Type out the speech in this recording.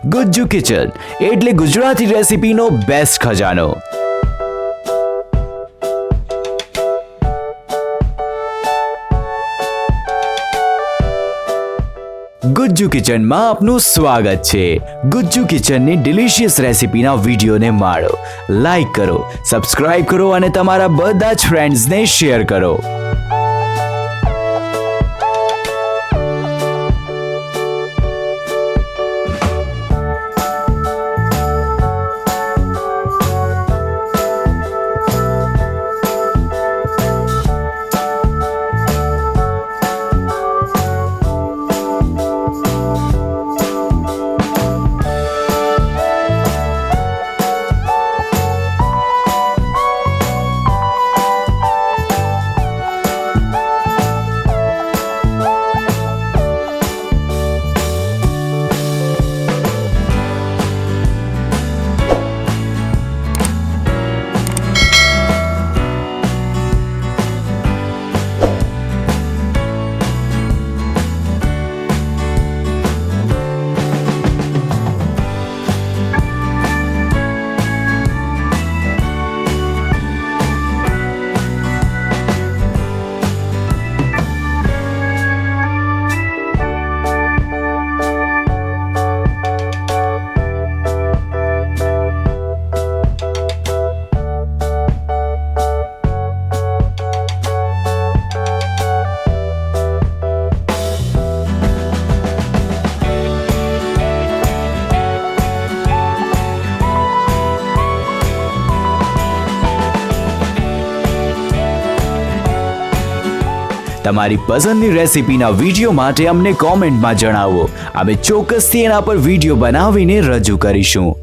Gujju kitchen એટલે Gujarati રેસીપીનો best ખજાનો। ગુજ્જુ કિચનમાં આપનું સ્વાગત છે। ગુજ્જુ કિચનની ડિલિશિયસ રેસીપીના વિડીયોને માણો, લાઈક કરો, સબસ્ક્રાઇબ કરો અને તમારા બધા જ ફ્રેન્ડ્સને શેર કરો। તમારી પસંદની રેસીપીના વિડીયો માટે અમને કોમેન્ટમાં જણાવો, અમે ચોક્કસથી એના પર વિડીયો બનાવીને રજૂ કરીશું।